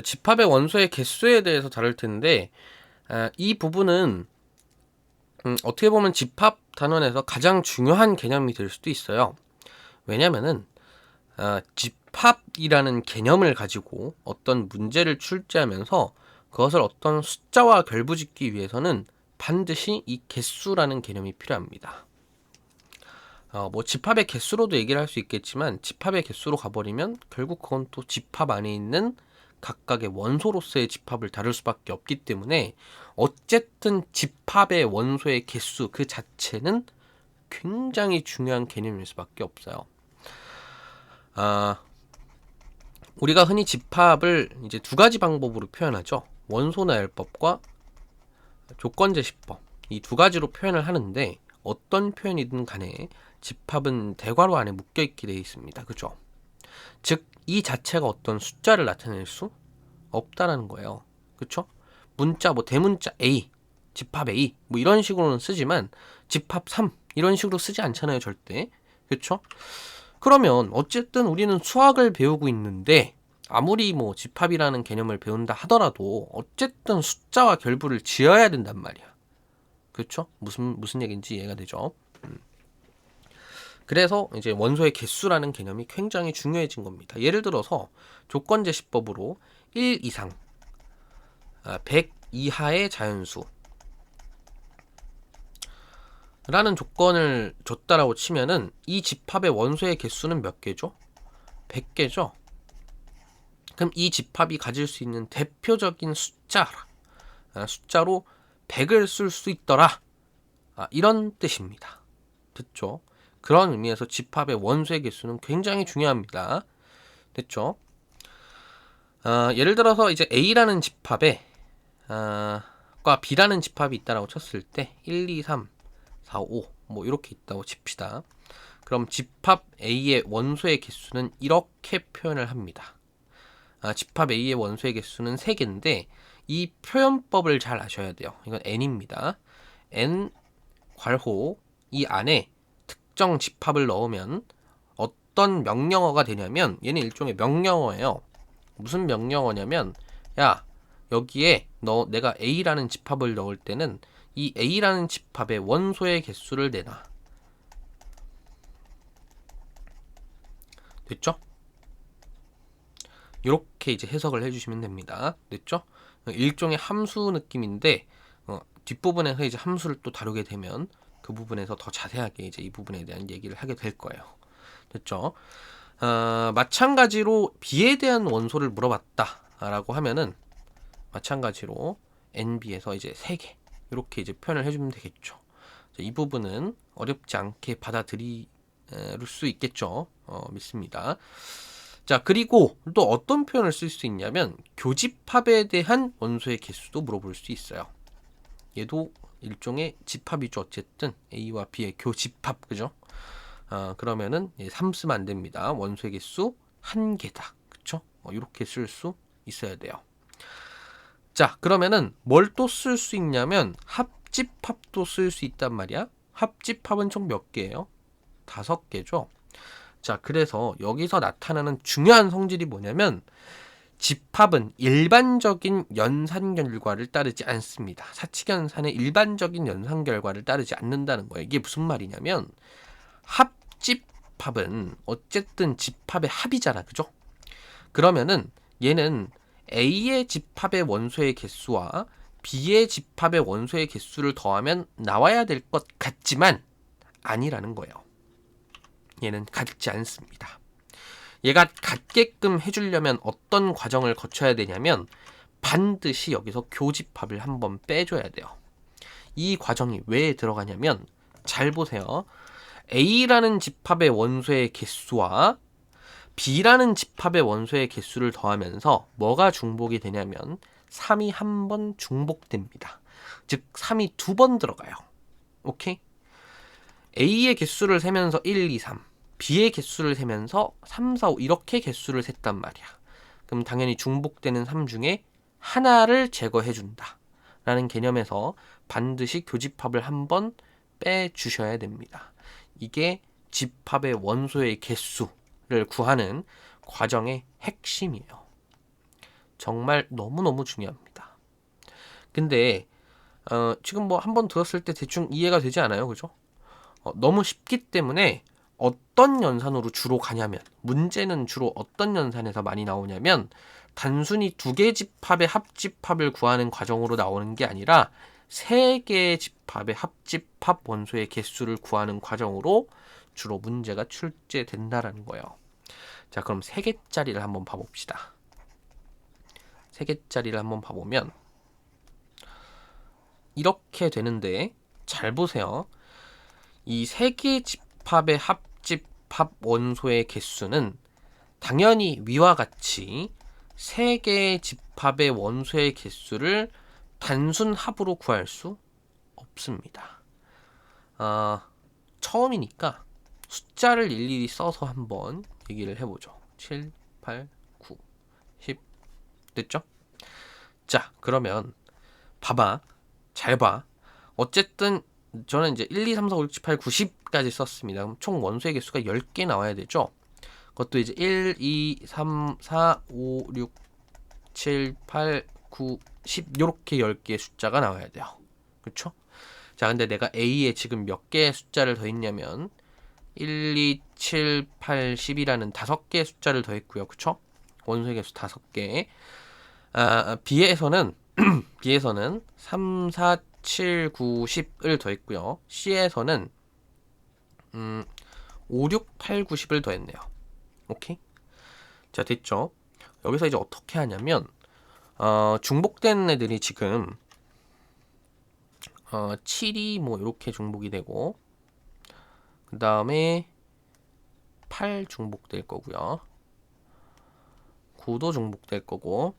집합의 원소의 개수에 대해서 다룰 텐데, 이 부분은 어떻게 보면 집합 단원에서 가장 중요한 개념이 될 수도 있어요. 왜냐면은 집합이라는 개념을 가지고 어떤 문제를 출제하면서 그것을 어떤 숫자와 결부짓기 위해서는 반드시 이 개수라는 개념이 필요합니다. 뭐 집합의 개수로도 얘기를 할 수 있겠지만, 집합의 개수로 가버리면 결국 그건 또 집합 안에 있는 각각의 원소로서의 집합을 다룰 수밖에 없기 때문에, 어쨌든 집합의 원소의 개수 그 자체는 굉장히 중요한 개념일 수밖에 없어요. 우리가 흔히 집합을 이제 두 가지 방법으로 표현하죠. 원소나열법과 조건제시법, 이 두 가지로 표현을 하는데, 어떤 표현이든 간에 집합은 대괄호 안에 묶여있게 되어 있습니다. 그죠? 즉, 이 자체가 어떤 숫자를 나타낼 수 없다라는 거예요. 그쵸? 문자, 뭐 대문자 A, 집합 A, 뭐 이런 식으로는 쓰지만 집합 3 이런 식으로 쓰지 않잖아요, 절대. 그쵸? 그러면 어쨌든 우리는 수학을 배우고 있는데, 아무리 뭐 집합이라는 개념을 배운다 하더라도 어쨌든 숫자와 결부를 지어야 된단 말이야. 그쵸? 무슨 얘기인지 이해가 되죠? 그래서 이제 원소의 개수라는 개념이 굉장히 중요해진 겁니다. 예를 들어서 조건제시법으로 1 이상, 100 이하의 자연수 라는 조건을 줬다라고 치면은, 이 집합의 원소의 개수는 몇 개죠? 100개죠? 그럼 이 집합이 가질 수 있는 대표적인 숫자로 100을 쓸 수 있더라, 이런 뜻입니다. 됐죠? 그런 의미에서 집합의 원소의 개수는 굉장히 중요합니다. 됐죠? 예를 들어서 이제 A라는 집합에 과 B라는 집합이 있다라고 쳤을 때 1, 2, 3, 4, 5 뭐 이렇게 있다고 칩시다. 그럼 집합 A의 원소의 개수는 이렇게 표현을 합니다. 집합 A의 원소의 개수는 3개인데 이 표현법을 잘 아셔야 돼요. 이건 n입니다. n 괄호 이 안에 특정 집합을 넣으면 어떤 명령어가 되냐면, 얘는 일종의 명령어예요. 무슨 명령어냐면, 야, 여기에 내가 A라는 집합을 넣을 때는 이 A라는 집합의 원소의 개수를 내놔. 됐죠? 이렇게 이제 해석을 해주시면 됩니다. 됐죠? 일종의 함수 느낌인데, 뒷부분에서 이제 함수를 또 다루게 되면 그 부분에서 더 자세하게 이제 이 부분에 대한 얘기를 하게 될 거예요. 됐죠? 마찬가지로 B에 대한 원소를 물어봤다라고 하면은, 마찬가지로 NB에서 이제 3개 이렇게 이제 표현을 해주면 되겠죠. 이 부분은 어렵지 않게 받아들일 수 있겠죠. 믿습니다. 자, 그리고 또 어떤 표현을 쓸 수 있냐면, 교집합에 대한 원소의 개수도 물어볼 수 있어요. 얘도 일종의 집합이죠. 어쨌든 A와 B의 교집합, 그죠? 그러면은 3 쓰면 안 됩니다. 원소의 개수 1개다. 그쵸? 이렇게 쓸 수 있어야 돼요. 자, 그러면은 뭘 또 쓸 수 있냐면, 합집합도 쓸 수 있단 말이야. 합집합은 총 몇 개예요? 5개죠. 자, 그래서 여기서 나타나는 중요한 성질이 뭐냐면, 집합은 일반적인 연산 결과를 따르지 않습니다. 사칙연산의 일반적인 연산 결과를 따르지 않는다는 거예요. 이게 무슨 말이냐면, 합집합은 어쨌든 집합의 합이잖아, 그죠? 그러면은 얘는 A의 집합의 원소의 개수와 B의 집합의 원소의 개수를 더하면 나와야 될 것 같지만 아니라는 거예요. 얘는 같지 않습니다. 얘가 같게끔 해주려면 어떤 과정을 거쳐야 되냐면, 반드시 여기서 교집합을 한번 빼줘야 돼요. 이 과정이 왜 들어가냐면, 잘 보세요. A라는 집합의 원소의 개수와 B라는 집합의 원소의 개수를 더하면서 뭐가 중복이 되냐면 3이 한 번 중복됩니다. 즉 3이 2번 들어가요. 오케이? A의 개수를 세면서 1, 2, 3, B의 개수를 세면서 3, 4, 5 이렇게 개수를 셌단 말이야. 그럼 당연히 중복되는 3 중에 하나를 제거해준다 라는 개념에서 반드시 교집합을 한번 빼주셔야 됩니다. 이게 집합의 원소의 개수를 구하는 과정의 핵심이에요. 정말 너무너무 중요합니다. 근데 지금 뭐 한번 들었을 때 대충 이해가 되지 않아요? 그죠? 너무 쉽기 때문에 어떤 연산으로 주로 가냐면, 문제는 주로 어떤 연산에서 많이 나오냐면 단순히 두 개 집합의 합집합을 구하는 과정으로 나오는 게 아니라 세 개의 집합의 합집합 원소의 개수를 구하는 과정으로 주로 문제가 출제된다라는 거예요. 자, 그럼 세 개짜리를 한번 봐봅시다. 세 개짜리를 한번 봐보면 이렇게 되는데, 잘 보세요. 이 세 개의 집합의 합집합 원소의 개수는 당연히 위와 같이 세 개의 집합의 원소의 개수를 단순 합으로 구할 수 없습니다. 처음이니까 숫자를 일일이 써서 한번 얘기를 해보죠. 7, 8, 9, 10 됐죠? 자, 그러면 봐봐. 잘 봐. 어쨌든 저는 이제 1, 2, 3, 4, 5, 6, 7, 8, 9, 10까지 썼습니다. 그럼 총 원소의 개수가 10개 나와야 되죠? 그것도 이제 1, 2, 3, 4, 5, 6, 7, 8, 9, 10 요렇게 10개의 숫자가 나와야 돼요. 그렇죠? 자, 근데 내가 A에 지금 몇 개의 숫자를 더했냐면 1, 2, 7, 8, 10이라는 5개의 숫자를 더했고요. 그렇죠? 원소의 개수 5개. B에서는 B에서는 3, 4, 7, 9, 10을 더했고요. C에서는 5, 6, 8, 9, 10을 더했네요. 오케이? 자, 됐죠? 여기서 이제 어떻게 하냐면 중복된 애들이 지금 7이 뭐 이렇게 중복이 되고, 그 다음에 8 중복될 거고요. 9도 중복될 거고,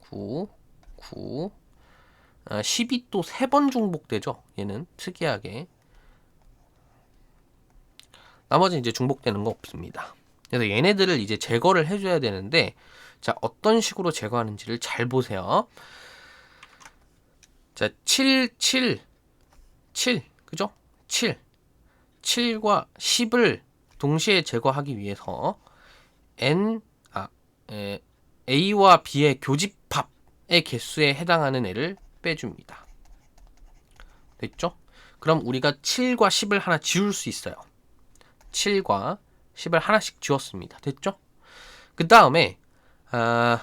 9, 10이 또 3번 중복되죠. 얘는 특이하게. 나머지 이제 중복되는 거 없습니다. 그래서 얘네들을 이제 제거를 해줘야 되는데, 자, 어떤 식으로 제거하는지를 잘 보세요. 자, 7, 그죠? 7과 10을 동시에 제거하기 위해서 A와 B의 교집합의 개수에 해당하는 애를 빼줍니다. 됐죠? 그럼 우리가 7과 10을 하나 지울 수 있어요. 7과 10을 하나씩 지웠습니다. 됐죠? 그 다음에 10과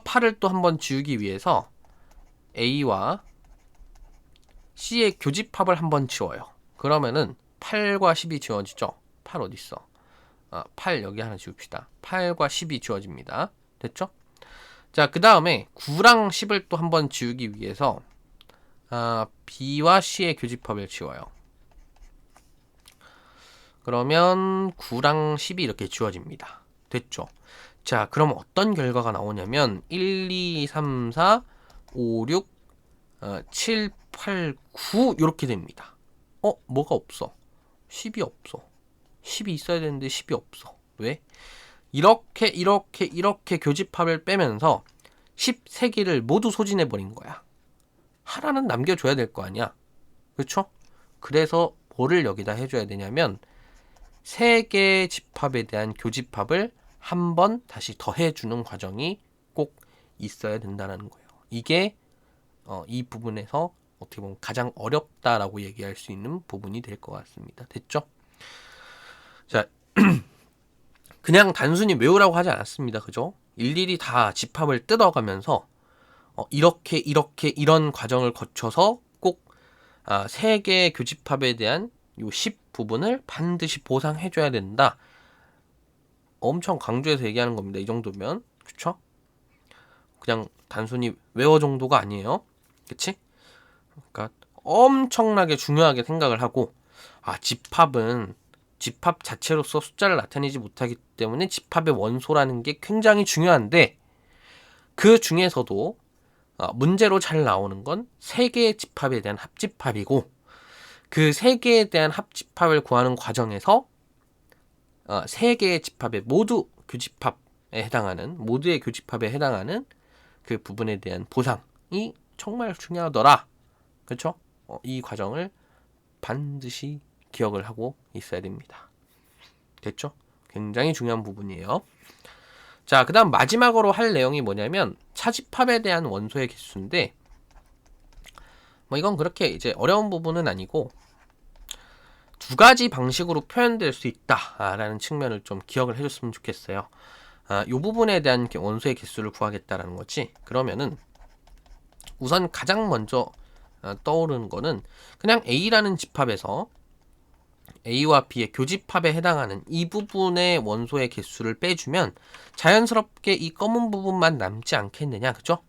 8을 또 한번 지우기 위해서 A와 C의 교집합을 한번 지워요. 그러면은 8과 10이 지워지죠? 8 어디 있어? 8 여기 하나 지웁시다. 8과 10이 지워집니다. 됐죠? 자, 그 다음에 9랑 10을 또 한번 지우기 위해서 B와 C의 교집합을 지워요. 그러면 9랑 10이 이렇게 지워집니다. 됐죠? 자, 그럼 어떤 결과가 나오냐면 1, 2, 3, 4, 5, 6, 7, 8, 9 이렇게 됩니다. 뭐가 없어? 10이 없어. 10이 있어야 되는데 10이 없어. 왜? 이렇게 교집합을 빼면서 13개를 모두 소진해버린 거야. 하나는 남겨줘야 될 거 아니야. 그렇죠? 그래서 뭐를 여기다 해줘야 되냐면 3개의 집합에 대한 교집합을 한 번 다시 더해주는 과정이 꼭 있어야 된다는 거예요. 이게 이 부분에서 어떻게 보면 가장 어렵다라고 얘기할 수 있는 부분이 될 것 같습니다. 됐죠? 자, 그냥 단순히 외우라고 하지 않았습니다. 그죠? 일일이 다 집합을 뜯어가면서 이런 과정을 거쳐서 꼭 3개의 교집합에 대한 요 10 부분을 반드시 보상해줘야 된다. 엄청 강조해서 얘기하는 겁니다. 이 정도면. 그쵸? 그냥 단순히 외워 정도가 아니에요. 그치? 그러니까 엄청나게 중요하게 생각을 하고, 집합은 집합 자체로서 숫자를 나타내지 못하기 때문에 집합의 원소라는 게 굉장히 중요한데, 그 중에서도 문제로 잘 나오는 건 3개의 집합에 대한 합집합이고, 그 3개에 대한 합집합을 구하는 과정에서 3개의 집합의 모두의 교집합에 해당하는 그 부분에 대한 보상이 정말 중요하더라. 그렇죠? 이 과정을 반드시 기억을 하고 있어야 됩니다. 됐죠? 굉장히 중요한 부분이에요. 자, 그 다음 마지막으로 할 내용이 뭐냐면 차집합에 대한 원소의 개수인데, 뭐 이건 그렇게 이제 어려운 부분은 아니고 두 가지 방식으로 표현될 수 있다라는 측면을 좀 기억을 해줬으면 좋겠어요. 이 부분에 대한 원소의 개수를 구하겠다라는 거지. 그러면은 우선 가장 먼저 떠오르는 거는 그냥 A라는 집합에서 A와 B의 교집합에 해당하는 이 부분의 원소의 개수를 빼주면 자연스럽게 이 검은 부분만 남지 않겠느냐, 그죠?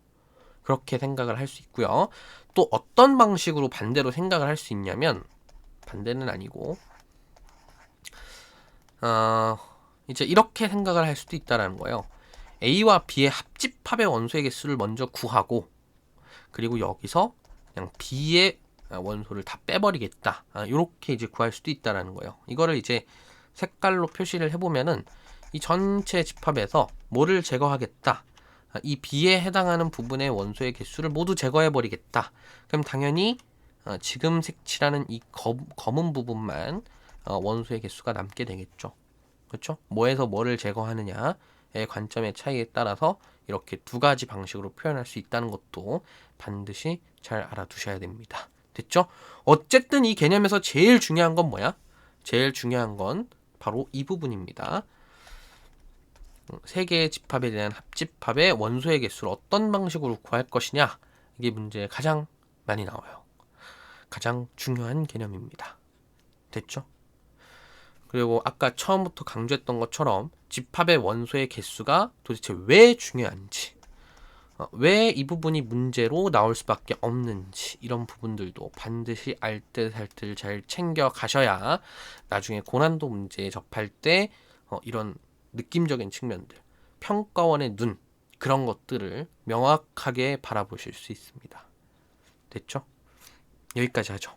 그렇게 생각을 할 수 있고요. 또 어떤 방식으로 반대로 생각을 할 수 있냐면, 반대는 아니고 이제 이렇게 생각을 할 수도 있다라는 거예요. A와 B의 합집합의 원소의 개수를 먼저 구하고, 그리고 여기서 그냥 B의 원소를 다 빼버리겠다. 이렇게 이제 구할 수도 있다라는 거예요. 이거를 이제 색깔로 표시를 해보면은 이 전체 집합에서 뭐를 제거하겠다. 이 B에 해당하는 부분의 원소의 개수를 모두 제거해버리겠다. 그럼 당연히 지금 색칠하는 이 검은 부분만 원소의 개수가 남게 되겠죠. 그렇죠? 뭐에서 뭐를 제거하느냐의 관점의 차이에 따라서 이렇게 두 가지 방식으로 표현할 수 있다는 것도 반드시 잘 알아두셔야 됩니다. 됐죠? 어쨌든 이 개념에서 제일 중요한 건 뭐야? 제일 중요한 건 바로 이 부분입니다. 세 개의 집합에 대한 합집합의 원소의 개수를 어떤 방식으로 구할 것이냐, 이게 문제에 가장 많이 나와요. 가장 중요한 개념입니다. 됐죠? 그리고 아까 처음부터 강조했던 것처럼 집합의 원소의 개수가 도대체 왜 중요한지, 왜 이 부분이 문제로 나올 수밖에 없는지, 이런 부분들도 반드시 알 듯 할 듯 잘 챙겨 가셔야 나중에 고난도 문제에 접할 때 이런 느낌적인 측면들, 평가원의 눈, 그런 것들을 명확하게 바라보실 수 있습니다. 됐죠? 여기까지 하죠.